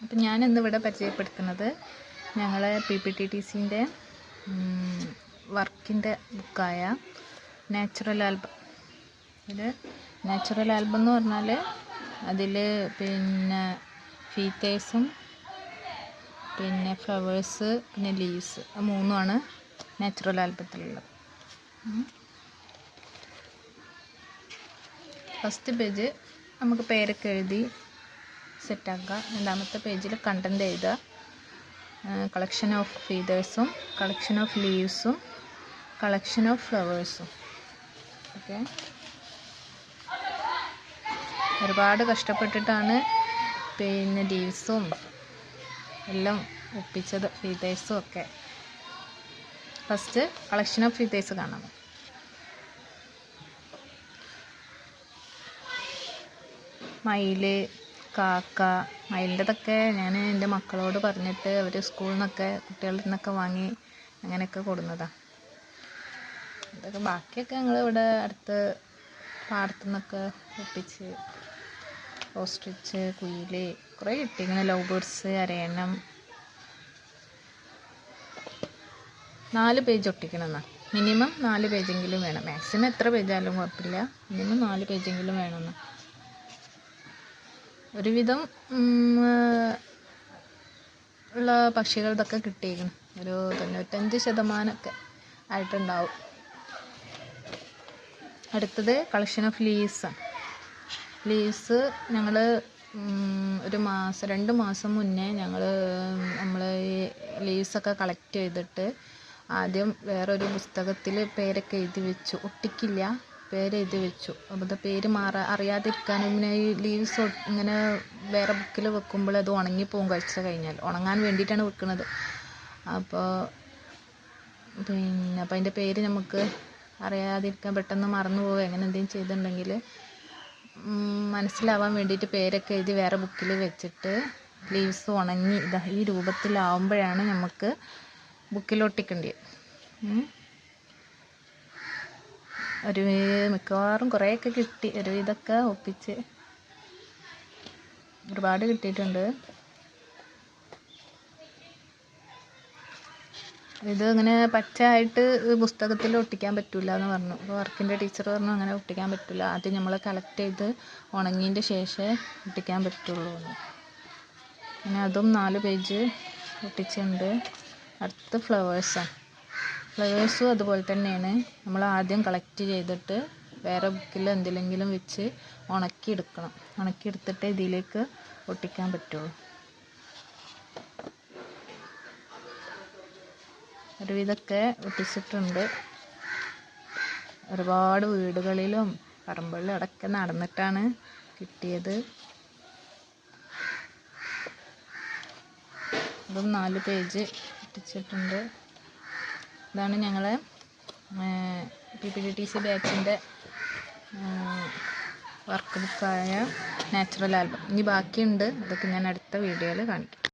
അപ്പം ഞാനിന്നിവിടെ പരിചയപ്പെടുത്തുന്നത് ഞങ്ങളെ PPTTCൻ്റെ വർക്കിൻ്റെ ബുക്കായ നാച്ചുറൽ ആൽബം. ഇത് നാച്ചുറൽ ആൽബം എന്ന് പറഞ്ഞാൽ അതിൽ പിന്നെ ഫീച്ചേഴ്സും പിന്നെ ഫ്ലവേഴ്സ് പിന്നെ ലീവ്സ് മൂന്നുമാണ് നാച്ചുറൽ ആൽബത്തിലുള്ളത്. ഫസ്റ്റ് പേജ് നമുക്ക് പേരൊക്കെ എഴുതി സെറ്റാക്കുക. രണ്ടാമത്തെ പേജിൽ കണ്ടൻറ്റ് എഴുതുക. കളക്ഷൻ ഓഫ് ഫീദേഴ്സും കളക്ഷൻ ഓഫ് ലീവ്സും കളക്ഷൻ ഓഫ് ഫ്ലവേഴ്സും. ഓക്കെ, ഒരുപാട് കഷ്ടപ്പെട്ടിട്ടാണ് പിന്നെ ലീവ്സും എല്ലാം ഒപ്പിച്ചത്, ഫീദേഴ്സും ഒക്കെ. ഫസ്റ്റ് കളക്ഷൻ ഓഫ് ഫീദേഴ്സ് കാണാം. മയില്, കാക്ക. മയിലിൻ്റെതൊക്കെ ഞാൻ എൻ്റെ മക്കളോട് പറഞ്ഞിട്ട് അവർ സ്കൂളിൽ നിന്നൊക്കെ കുട്ടികളുടെ നിന്നൊക്കെ വാങ്ങി അങ്ങനെയൊക്കെ കൊടുന്നതാണ്. ഇതൊക്കെ ബാക്കിയൊക്കെ ഞങ്ങൾ ഇവിടെ അടുത്ത് പാടത്തു നിന്നൊക്കെ ഒപ്പിച്ച്. ഓസ്ട്രിച്ച്, കുയിൽ കുറേ കിട്ടി. ഇങ്ങനെ ലവ് ബേർഡ്സ്, അരയണം. 4 പേജ് ഒട്ടിക്കണമെന്നാണ്. മിനിമം 4 പേജെങ്കിലും വേണം. മാക്സിമം എത്ര പേജായാലും കുഴപ്പമില്ല, മിനിമം 4 പേജെങ്കിലും വേണമെന്ന്. ഒരുവിധം ഉള്ള പക്ഷികളുടെയൊക്കെ കിട്ടിയിരിക്കണം. ഒരു 95% ആയിട്ടുണ്ടാവും. അടുത്തത് കളക്ഷൻ ഓഫ് ലീവ്സാണ്. ലീവ്സ് ഞങ്ങൾ ഒരു മാസം 2 മാസം മുന്നേ നമ്മൾ ഈ ലീവ്സൊക്കെ കളക്ട് ചെയ്തിട്ട് ആദ്യം വേറൊരു പുസ്തകത്തിൽ പേരൊക്കെ എഴുതി വെച്ചു. ഒട്ടിക്കില്ല, പേരെഴുതി വെച്ചു. അപ്പോൾ അത് പേര് അറിയാതിരിക്കാനും പിന്നെ ഈ ലീവ്സ് ഇങ്ങനെ വേറെ ബുക്കിൽ വെക്കുമ്പോൾ അത് ഉണങ്ങിപ്പോവും. കഴിച്ചു കഴിഞ്ഞാൽ ഉണങ്ങാൻ വേണ്ടിയിട്ടാണ് വെക്കുന്നത്. അപ്പോൾ അതിൻ്റെ പേര് നമുക്ക് അറിയാതിരിക്കാൻ, പെട്ടെന്ന് മറന്നു പോവുക അങ്ങനെ എന്തെങ്കിലും ചെയ്തിട്ടുണ്ടെങ്കിൽ മനസ്സിലാവാൻ വേണ്ടിയിട്ട് പേരൊക്കെ എഴുതി വേറെ ബുക്കിൽ വെച്ചിട്ട് ലീവ്സ് ഉണങ്ങി ഈ രൂപത്തിലാവുമ്പോഴാണ് നമുക്ക് ബുക്കിൽ ഒട്ടിക്കേണ്ടത്. മിക്കവാറും കുറേയൊക്കെ കിട്ടി. ഇതൊക്കെ ഒപ്പിച്ച് ഒരുപാട് കിട്ടിയിട്ടുണ്ട്. ഇത് ഇങ്ങനെ പച്ചയായിട്ട് പുസ്തകത്തിൽ ഒട്ടിക്കാൻ പറ്റില്ല എന്ന് പറഞ്ഞു. അപ്പോൾ വർക്കിൻ്റെ ടീച്ചർ പറഞ്ഞു അങ്ങനെ ഒട്ടിക്കാൻ പറ്റില്ല, ആദ്യം നമ്മൾ കളക്ട് ചെയ്ത് ഉണങ്ങിയതിൻ്റെ ശേഷമേ ഒട്ടിക്കാൻ പറ്റുള്ളൂ എന്ന്. അങ്ങനെ അതും 4 പേജ് ഒട്ടിച്ചിട്ടുണ്ട്. അടുത്ത് ഫ്ലവേഴ്സാണ്. ഫ്ലവേഴ്സും അതുപോലെ തന്നെയാണ്. നമ്മൾ ആദ്യം കളക്ട് ചെയ്തിട്ട് വേറെ ബുക്കിൽ എന്തിലെങ്കിലും വെച്ച് ഉണക്കിയെടുക്കണം. ഉണക്കിയെടുത്തിട്ട് ഇതിലേക്ക് ഒട്ടിക്കാൻ പറ്റുള്ളൂ. ഒരുവിധമൊക്കെ ഒട്ടിച്ചിട്ടുണ്ട്. ഒരുപാട് വീടുകളിലും പറമ്പുകളിലും അടക്കം നടന്നിട്ടാണ് കിട്ടിയത്. അതും 4 പേജ് ഒട്ടിച്ചിട്ടുണ്ട്. ഇതാണ് ഞങ്ങളെ PPTTC ബാച്ചിൻ്റെ വർക്ക് ബുക്കായ നാച്ചുറൽ ആൽബം. ഇനി ബാക്കിയുണ്ട്, അതൊക്കെ ഞാൻ അടുത്ത വീഡിയോയിൽ കാണിക്കാം.